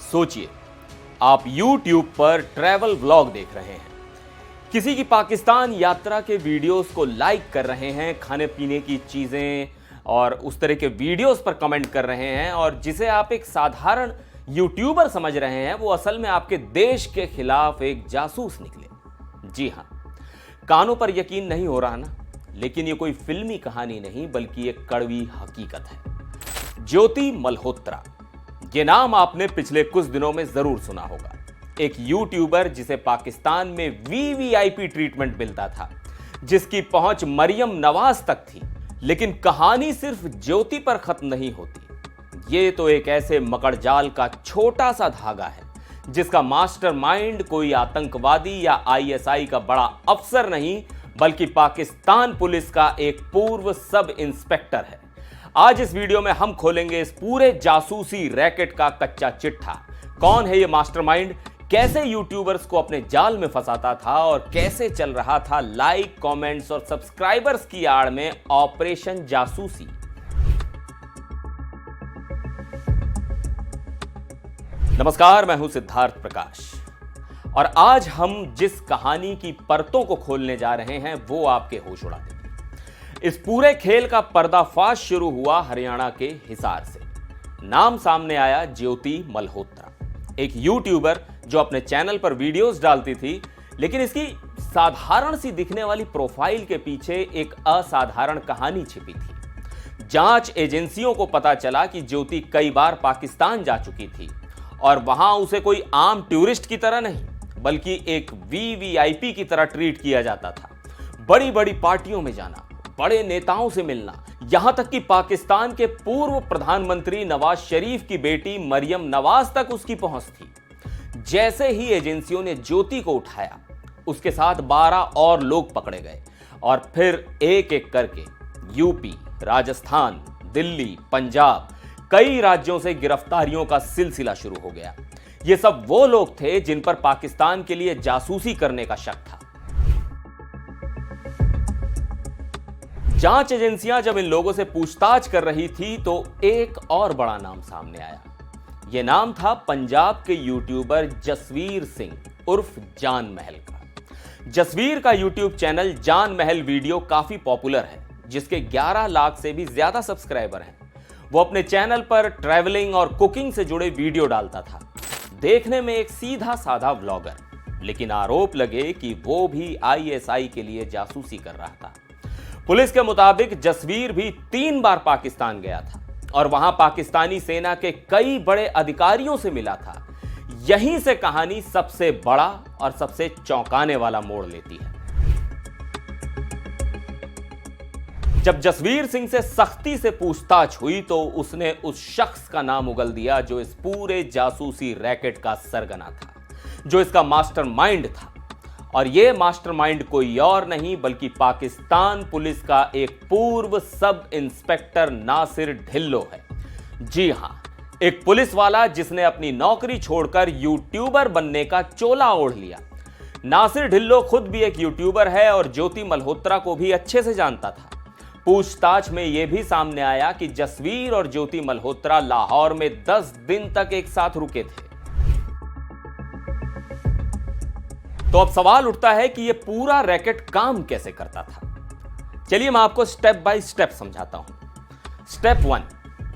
सोचिए, आप YouTube पर ट्रैवल व्लॉग देख रहे हैं, किसी की पाकिस्तान यात्रा के वीडियोस को लाइक कर रहे हैं, खाने पीने की चीजें और उस तरह के वीडियोस पर कमेंट कर रहे हैं, और जिसे आप एक साधारण यूट्यूबर समझ रहे हैं वो असल में आपके देश के खिलाफ एक जासूस निकले। जी हां, कानों पर यकीन नहीं हो रहा ना, लेकिन ये कोई फिल्मी कहानी नहीं बल्कि एक कड़वी हकीकत है। ज्योति मल्होत्रा, ये नाम आपने पिछले कुछ दिनों में जरूर सुना होगा। एक यूट्यूबर जिसे पाकिस्तान में वीवीआईपी ट्रीटमेंट मिलता था, जिसकी पहुंच मरियम नवाज तक थी। लेकिन कहानी सिर्फ ज्योति पर खत्म नहीं होती। ये तो एक ऐसे मकड़जाल का छोटा सा धागा है जिसका मास्टरमाइंड कोई आतंकवादी या आईएसआई का बड़ा अफसर नहीं बल्कि पाकिस्तान पुलिस का एक पूर्व सब इंस्पेक्टर है। आज इस वीडियो में हम खोलेंगे इस पूरे जासूसी रैकेट का कच्चा चिट्ठा। कौन है ये मास्टरमाइंड, कैसे यूट्यूबर्स को अपने जाल में फंसाता था और कैसे चल रहा था लाइक, कमेंट्स और सब्सक्राइबर्स की आड़ में ऑपरेशन जासूसी। नमस्कार, मैं हूं सिद्धार्थ प्रकाश और आज हम जिस कहानी की परतों को खोलने जा रहे हैं वो आपके होश उड़ा देगी। इस पूरे खेल का पर्दाफाश शुरू हुआ हरियाणा के हिसार से। नाम सामने आया ज्योति मल्होत्रा, एक यूट्यूबर जो अपने चैनल पर वीडियोस डालती थी, लेकिन इसकी साधारण सी दिखने वाली प्रोफाइल के पीछे एक असाधारण कहानी छिपी थी। जांच एजेंसियों को पता चला कि ज्योति कई बार पाकिस्तान जा चुकी थी और वहां उसे कोई आम टूरिस्ट की तरह नहीं बल्कि एक वीवीआईपी की तरह ट्रीट किया जाता था। बड़ी बड़ी पार्टियों में जाना, बड़े नेताओं से मिलना, यहां तक कि पाकिस्तान के पूर्व प्रधानमंत्री नवाज शरीफ की बेटी मरियम नवाज तक उसकी पहुंच थी। जैसे ही एजेंसियों ने ज्योति को उठाया, उसके साथ 12 और लोग पकड़े गए और फिर एक एक करके यूपी, राजस्थान, दिल्ली, पंजाब, कई राज्यों से गिरफ्तारियों का सिलसिला शुरू हो गया। ये सब वो लोग थे जिन पर पाकिस्तान के लिए जासूसी करने का शक था। जांच एजेंसियां जब इन लोगों से पूछताछ कर रही थी तो एक और बड़ा नाम सामने आया। यह नाम था पंजाब के यूट्यूबर जसवीर सिंह उर्फ जान महल का। जसवीर का यूट्यूब चैनल जान महल वीडियो काफी पॉपुलर है, जिसके 11 लाख से भी ज्यादा सब्सक्राइबर हैं। वो अपने चैनल पर ट्रैवलिंग और कुकिंग से जुड़े वीडियो डालता था। देखने में एक सीधा साधा व्लॉगर, लेकिन आरोप लगे कि वो भी आईएसआई के लिए जासूसी कर रहा था। पुलिस के मुताबिक जसवीर भी 3 बार पाकिस्तान गया था और वहां पाकिस्तानी सेना के कई बड़े अधिकारियों से मिला था। यहीं से कहानी सबसे बड़ा और सबसे चौंकाने वाला मोड़ लेती है। जब जसवीर सिंह से सख्ती से पूछताछ हुई तो उसने उस शख्स का नाम उगल दिया जो इस पूरे जासूसी रैकेट का सरगना था, जो इसका मास्टरमाइंड था। और यह मास्टरमाइंड कोई और नहीं बल्कि पाकिस्तान पुलिस का एक पूर्व सब इंस्पेक्टर नासिर ढिल्लो है। जी हां, एक पुलिस वाला जिसने अपनी नौकरी छोड़कर यूट्यूबर बनने का चोला ओढ़ लिया। नासिर ढिल्लो खुद भी एक यूट्यूबर है और ज्योति मल्होत्रा को भी अच्छे से जानता था। पूछताछ में यह भी सामने आया कि जसवीर और ज्योति मल्होत्रा लाहौर में 10 दिन तक एक साथ रुके थे। तो अब सवाल उठता है कि यह पूरा रैकेट काम कैसे करता था। चलिए मैं आपको स्टेप बाय स्टेप समझाता हूं। स्टेप 1,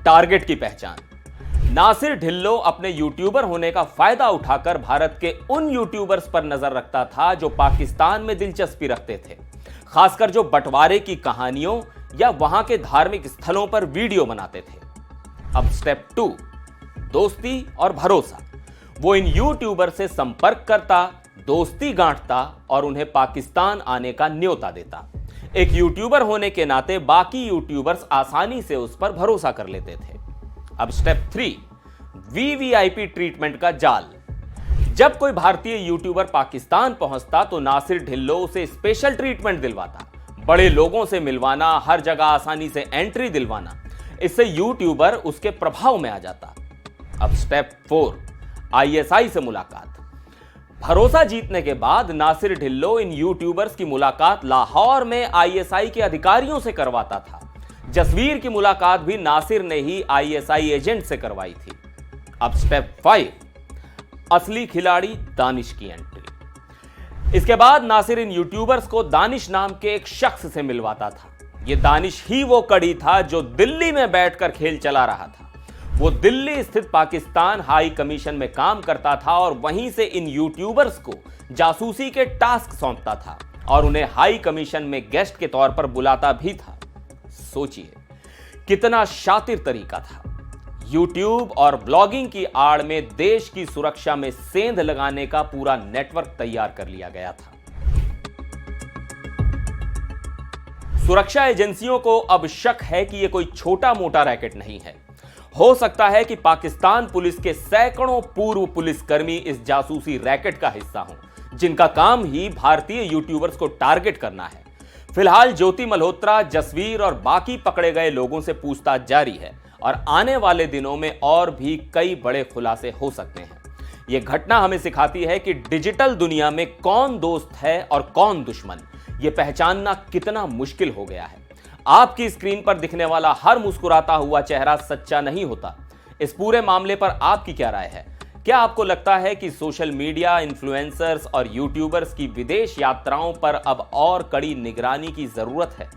टारगेट की पहचान। नासिर ढिल्लो अपने यूट्यूबर होने का फायदा उठाकर भारत के उन यूट्यूबर्स पर नजर रखता था जो पाकिस्तान में दिलचस्पी रखते थे, खासकर जो बंटवारे की कहानियों या वहां के धार्मिक स्थलों पर वीडियो बनाते थे। अब स्टेप 2, दोस्ती और भरोसा। वो इन यूट्यूबर से संपर्क करता, दोस्ती गांठता और उन्हें पाकिस्तान आने का न्योता देता। एक यूट्यूबर होने के नाते बाकी यूट्यूबर्स आसानी से उस पर भरोसा कर लेते थे। अब स्टेप 3, वीवीआईपी ट्रीटमेंट का जाल। जब कोई भारतीय यूट्यूबर पाकिस्तान पहुंचता तो नासिर ढिल्लो उसे स्पेशल ट्रीटमेंट दिलवाता, बड़े लोगों से मिलवाना, हर जगह आसानी से एंट्री दिलवाना। इससे यूट्यूबर उसके प्रभाव में आ जाता। अब स्टेप 4, आईएसआई से मुलाकात। भरोसा जीतने के बाद नासिर ढिल्लो इन यूट्यूबर्स की मुलाकात लाहौर में आईएसआई के अधिकारियों से करवाता था। जसवीर की मुलाकात भी नासिर ने ही आईएसआई एजेंट से करवाई थी। अब स्टेप 5, असली खिलाड़ी दानिश की एंट्री। इसके बाद नासिर इन यूट्यूबर्स को दानिश नाम के एक शख्स से मिलवाता था। यह दानिश ही वो कड़ी था जो दिल्ली में बैठकर खेल चला रहा था। वो दिल्ली स्थित पाकिस्तान हाई कमीशन में काम करता था और वहीं से इन यूट्यूबर्स को जासूसी के टास्क सौंपता था और उन्हें हाई कमीशन में गेस्ट के तौर पर बुलाता भी था। सोचिए कितना शातिर तरीका था। यूट्यूब और ब्लॉगिंग की आड़ में देश की सुरक्षा में सेंध लगाने का पूरा नेटवर्क तैयार कर लिया गया था। सुरक्षा एजेंसियों को अब शक है कि यह कोई छोटा मोटा रैकेट नहीं है। हो सकता है कि पाकिस्तान पुलिस के सैकड़ों पूर्व पुलिसकर्मी इस जासूसी रैकेट का हिस्सा हों, जिनका काम ही भारतीय यूट्यूबर्स को टारगेट करना है। फिलहाल ज्योति मल्होत्रा, जसवीर और बाकी पकड़े गए लोगों से पूछताछ जारी है और आने वाले दिनों में और भी कई बड़े खुलासे हो सकते हैं। यह घटना हमें सिखाती है कि डिजिटल दुनिया में कौन दोस्त है और कौन दुश्मन, यह पहचानना कितना मुश्किल हो गया है। आपकी स्क्रीन पर दिखने वाला हर मुस्कुराता हुआ चेहरा सच्चा नहीं होता। इस पूरे मामले पर आपकी क्या राय है? क्या आपको लगता है कि सोशल मीडिया इन्फ्लुएंसर्स और यूट्यूबर्स की विदेश यात्राओं पर अब और कड़ी निगरानी की जरूरत है?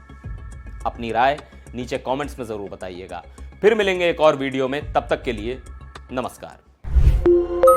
अपनी राय नीचे कमेंट्स में जरूर बताइएगा। फिर मिलेंगे एक और वीडियो में, तब तक के लिए नमस्कार।